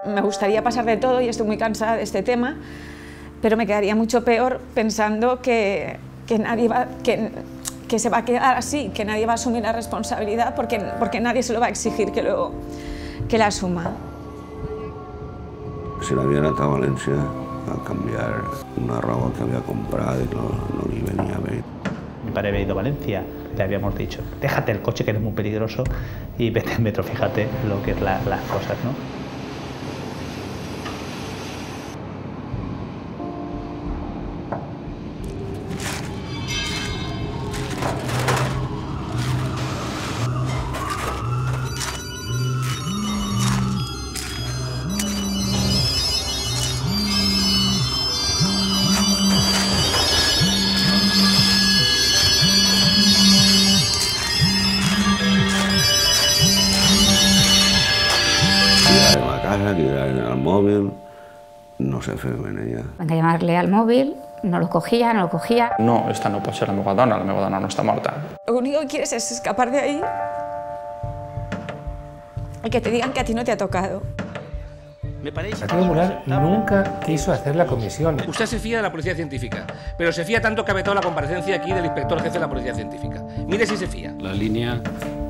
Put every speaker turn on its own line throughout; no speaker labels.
Me gustaría pasar de todo y estoy muy cansada de este tema, pero me quedaría mucho peor pensando que nadie va, que se va a quedar así, que nadie va a asumir la responsabilidad porque nadie se lo va a exigir que la asuma.
Se l'havia anat a València a canviar una roba que había comprado y no le venía bien.
Mi padre había ido a Valencia, le habíamos dicho, déjate el coche que eres muy peligroso y vete en metro, fíjate lo que es las cosas, ¿no?
Tirar al móvil, no sé fer ben ella.
Van a llamarle al móvil, no lo cogía.
No, esta no pot ser la meva dona no està morta.
Lo único que quieres es escapar de ahí y que te digan que a ti no te ha tocado.
Santiago Mural nunca quiso hacer la comisión.
Usted se fía de la policía científica, pero se fía tanto que ha vetado la comparecencia aquí del inspector jefe de la policía científica. Mire si se fía.
La línea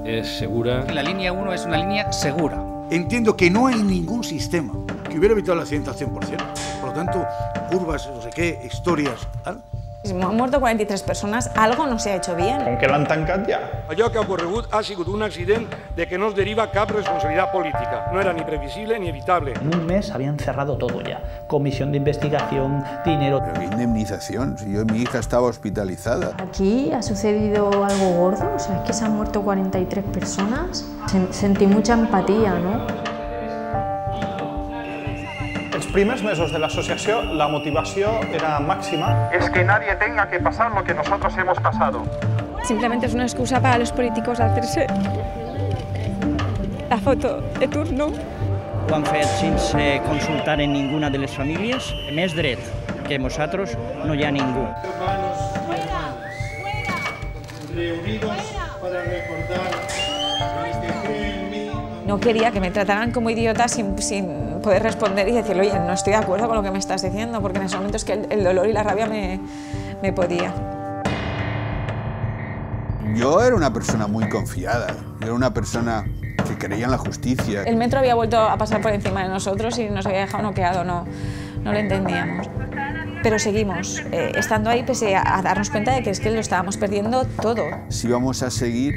es segura.
La línea 1 es una línea segura.
Entiendo que no hay ningún sistema que hubiera evitado el accidente al 100%. Por lo tanto, curvas, no sé qué, historias, tal.
Han muerto 43 personas, algo no se ha hecho bien.
Com que l'han tancat ja?
Allò que ha ocorregut ha sigut un accident de que no es deriva cap responsabilidad política. No era ni previsible ni evitable.
En un mes habían cerrado todo ya. Comisión de investigación, dinero...
Pero qué indemnización, si mi hija estaba hospitalizada.
Aquí ha sucedido algo gordo, o sea, es que se han muerto 43 personas. Sentí mucha empatía, ¿no?
Els primers mesos de l'associació, la motivació era màxima. Es que nadie tenga que pasar lo que nosotros hemos pasado.
Simplemente es una excusa para los políticos hacerse la foto de turno.
Ho han fet sense consultar en ninguna de les famílies. Més dret que nosaltres no hi ha ningú.
No quería que me trataran como idiota sin poder responder y decirle, oye, no estoy de acuerdo con lo que me estás diciendo, porque en ese momento es que el dolor y la rabia me podía.
Yo era una persona muy confiada, yo era una persona que creía en la justicia.
El metro había vuelto a pasar por encima de nosotros y nos había dejado noqueado, no lo entendíamos. Pero seguimos estando ahí pese a darnos cuenta de que es que lo estábamos perdiendo todo.
Si íbamos a seguir,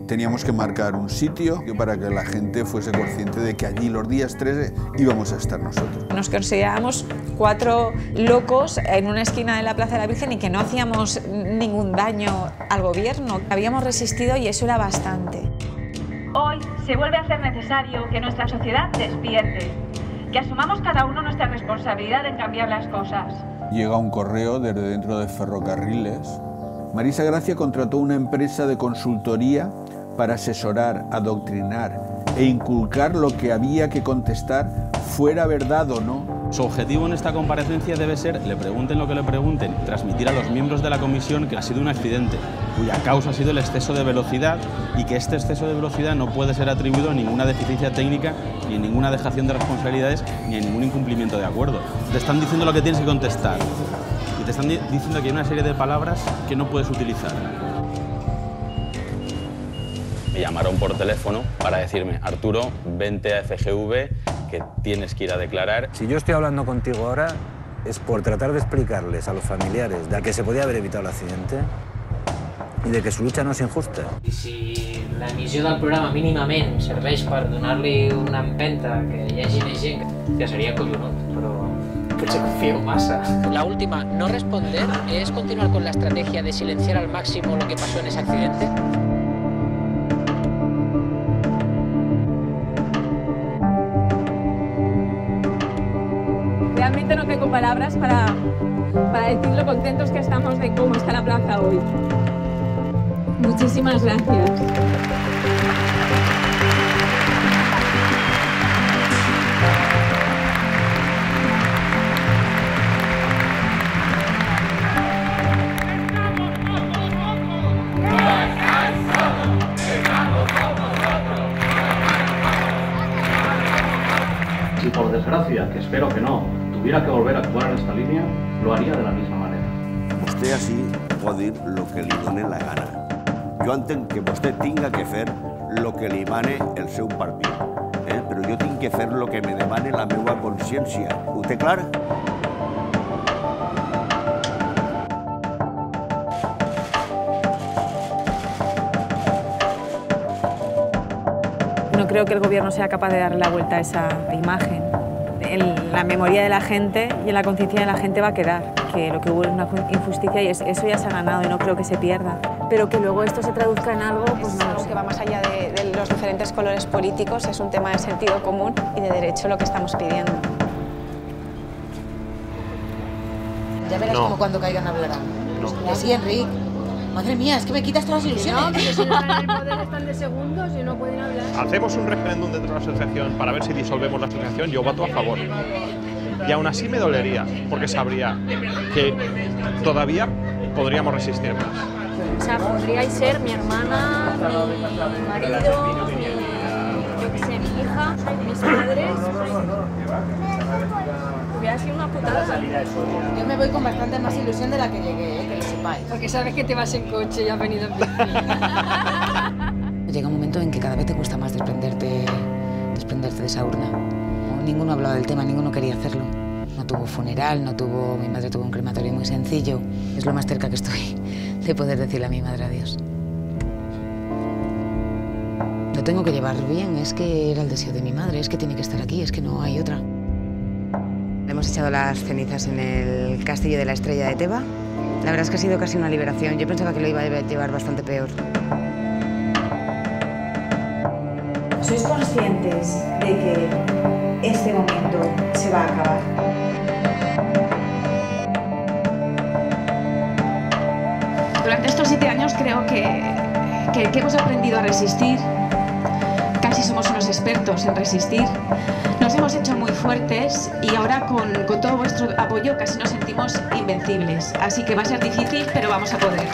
teníamos que marcar un sitio para que la gente fuese consciente de que allí los días 13 íbamos a estar nosotros.
Nos considerábamos 4 locos en una esquina de la Plaza de la Virgen y que no hacíamos ningún daño al gobierno. Habíamos resistido y eso era bastante.
Hoy se vuelve a ser necesario que nuestra sociedad despierte, que asumamos cada uno nuestra responsabilidad en cambiar las cosas.
Llega un correo desde dentro de Ferrocarriles. Marisa Gracia contrató una empresa de consultoría para asesorar, adoctrinar e inculcar lo que había que contestar, fuera verdad o no.
Su objetivo en esta comparecencia debe ser, le pregunten lo que le pregunten, transmitir a los miembros de la comisión que ha sido un accidente, cuya causa ha sido el exceso de velocidad y que este exceso de velocidad no puede ser atribuido a ninguna deficiencia técnica, ni a ninguna dejación de responsabilidades, ni a ningún incumplimiento de acuerdo. Te están diciendo lo que tienes que contestar y te están diciendo que hay una serie de palabras que no puedes utilizar.
Me llamaron por teléfono para decirme, Arturo, vente a FGV, que tienes que ir a declarar.
Si yo estoy hablando contigo ahora es por tratar de explicarles a los familiares de que se podía haver evitat l'accidente i de que su lucha no és injusta.
I si l'emissió del programa mínimament serveix per donar-li una empenta que hi hagi més gent, ja seria collonut, però potser confio massa.
La última, no responder, es continuar con la estrategia de silenciar al máximo lo que pasó en ese accidente.
Realmente no tengo palabras para decir lo contentos que estamos de cómo está la plaza hoy. Muchísimas gracias.
Si por desgracia, que espero que no, tuviera que volver a actuar en esta línea, lo haría de la misma manera.
Vostè així pot dir el que li doni la gana. Jo entenc que vostè tinga que fer el que li mane el seu partit, però jo tinc que fer el que me demane la meva consciència. Ho té clar?
No creo que el gobierno sea capaz de darle la vuelta a esa imagen. En la memoria de la gente y en la conciencia de la gente va a quedar que lo que hubo es una injusticia y eso ya se ha ganado y no creo que se pierda. Pero que luego esto se traduzca en algo, pues no lo sé.
Que va más allá de los diferentes colores políticos, es un tema de sentido común y de derecho lo que estamos pidiendo.
Ya verás como cuando caigan hablarán. Y así, Enrique. Madre mía, es que me quitas todas las ilusiones.
No, porque si no están en el poder están de segundos y no pueden hablar.
Hacemos un referéndum dentro de la asociación para ver si disolvemos la asociación, yo voto a favor. Y aún así me dolería, porque sabría que todavía podríamos resistir más.
O sea, podríais ser mi hermana, mi marido, yo qué sé, mi hija, mis padres. Hubiera sido una putada.
Yo me voy con bastante más ilusión de la que llegué, que lo sepáis.
Porque sabes que te vas en coche y has venido en bici.
Llega un momento en que cada vez te cuesta más desprenderte de esa urna. Ninguno hablaba del tema, ninguno quería hacerlo. No tuvo funeral, mi madre tuvo un crematorio muy sencillo. Es lo más cerca que estoy de poder decirle a mi madre adiós. Lo tengo que llevar bien, es que era el deseo de mi madre, es que tiene que estar aquí, es que no hay otra. Le hemos echado las cenizas en el castillo de la Estrella de Teba. La verdad es que ha sido casi una liberación. Yo pensaba que lo iba a llevar bastante peor.
¿Sois conscientes de que este momento se va a acabar? Durante estos 7 años creo que hemos aprendido a resistir. Casi somos unos expertos en resistir. Nos hemos hecho muy fuertes y ahora con todo vuestro apoyo casi nos sentimos invencibles. Así que va a ser difícil, pero vamos a poder.